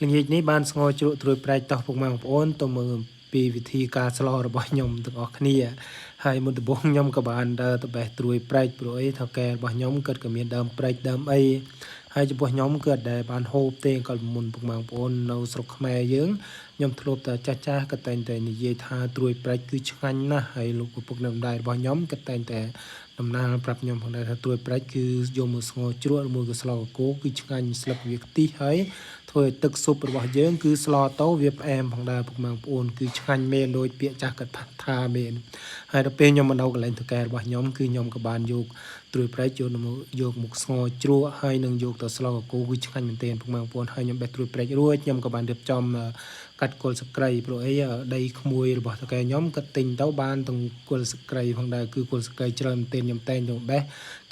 ល្ងាចនេះបានស្ងោជ្រក់ត្រួយប្រែកតោះពុកម៉ែបងប្អូនទៅមើលពីវិធីការស្លរបស់ខ្ញុំទាំងអស់គ្នាហើយមុនដំបូងខ្ញុំក៏បានដើរទៅបេះត្រួយប្រែកព្រោះអីថៅកែរបស់ខ្ញុំគាត់ក៏មានដើមប្រែកដើមអីហើយចំពោះខ្ញុំគាត់ដែលបានហូបទេក៏មុនពុកម៉ែបងប្អូននៅស្រុកខ្មែរយើងខ្ញុំធ្លាប់តែចាស់ក៏តែងតែនិយាយថាត្រួយប្រែកគឺឆ្ងាញ់ណាស់ហើយលោកពុកនៅម្ដាយរបស់ខ្ញុំក៏តែងតែដំណើរប្រាប់ខ្ញុំផងដែរថាត្រួយប្រែកគឺយកមកស្ងោជ្រក់មួយក៏ស្លកកូរគឺឆ្ងាញ់ស្លឹកវាខ្ទិះហើយធ្វើឲ្យទឹកស៊ុបរបស់យើងគឺស្លទៅវាផ្អែមផងដែរពុកម៉ែបងប្អូនគឺឆ្ងាញ់មែនដូចពាក្យចាស់គាត់ថាមែនហើយដល់ពេលខ្ញុំមកនៅកន្លែងថៅកែរបស់ខ្ញុំគឺខ្ញុំក៏បានយកត្រួយប្រែកយកមកស្ងោជ្រក់ហើយនឹងយកទៅស្លកកូរគឺឆ្ងាញ់មែនទែនពុកម៉ែបងប្អូនហើយខ្ញុំបេះត្រួយប្រែករួចខ្ញុំក៏បានរៀបចំកាត់គល់សក្រីព្រោះអីដីក្មួយរបស់ថៅកែខ្ញុំគាត់ទិញទៅបានទាំងគល់សក្រីផងដែរគឺគល់សក្រីច្រើនមែនទែនខ្ញុំតែងទៅបេះ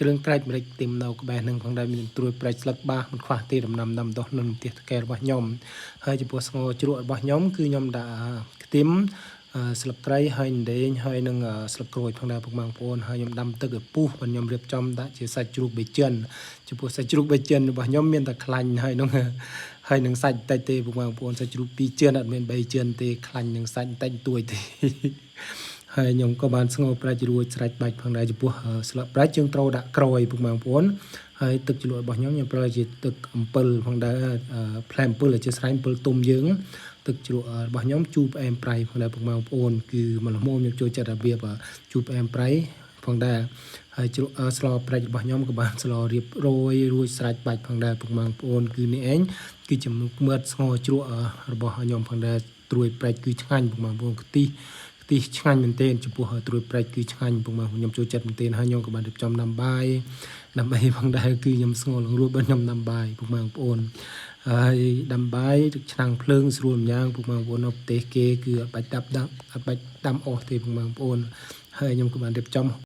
គ្រឿងក្រាច់ម្រេចទីមនៅក្បែរនឹងផងដែរមានត្រួយប្រែកស្លឹកបាសមិនខ្វះទេដំណាំដាំដុះនៅផ្ទះថៅកែរបស់ខ្ញុំហើយចំពោះស្ងោជ្រក់របស់ខ្ញុំគឺខ្ញុំដាក់ខ្ទឹមស្លឹកគ្រៃហើយដេងហើយនឹងស្លឹកក្រូចផងដែរពុកម៉ែបងប្អូនហើយខ្ញុំដាំទឹកឲ្យពុះខ្ញុំរៀបចំដាក់ជាសាច់ជ្រូកបេចិនចំពោះសាច់ជ្រូកបេចិនរបស់ខ្ញុំមានតែខ្លាញ់ហើយនឹងសាច់តិចទេពុកម៉ែបងប្អូនសាច់ជ្រូក2ជើនអត់មាន3ជើនទេខ្លាញ់នឹងសាច់តិចតួចទេហើយខ្ញុំក៏បានស្ងោរប្រេចរួចស្រេចបាច់ផងដែរចំពោះស្លឹកប្រេចយើងត្រូវដាក់ក្រូចពុកម៉ែបងប្អូនហើយទឹកជ្រលក់របស់ខ្ញុំប្រើជាទឹកអំពិលផងដែរផ្លែអំពិលជាស្រេចអំពិលទុំយើងទឹកជ្រក់របស់ខ្ញុំជូរផ្អែមប្រៃផងដែរពុកម៉ែបងប្អូនគឺមកល្មមខ្ញុំចូលចិត្តរបៀបជូរផ្អែមប្រៃផងដែរហើយជ្រក់ស្លប្រេចរបស់ខ្ញុំក៏បានស្លរៀបរយរួចស្រេចបាច់ផងដែរពុកម៉ែបងប្អូនគឺនេះឯងគឺជាមើលស្ងោជ្រក់របស់ខ្ញុំផងដែរត្រួយប្រេចគឺឆ្ងាញ់ពុកម៉ែបងប្អូនខ្ទិះឆ្ងាញ់មែនទែនចំពោះត្រួយប្រេចគឺឆ្ងាញ់ពុកម៉ែខ្ញុំចូលចិត្តមែនទែនហើយខ្ញុំក៏បានរៀបចំដាំបាយដើម្បីផងដែរគឺខ្ញុំស្ងោរលងរួចបើខ្ញុំដាំបាយពុកម៉ែបងប្អូនហើយដាំបាយទឹកឆ្នាំងភ្លើងស្រួលម្យ៉ាងពុកម៉ែបងប្អូននៅប្រទេសគេគឺអត់បាច់ដាំអស់ទេពុកម៉ែបងប្អូនហើយខ្ញុំក៏បានរៀបចំ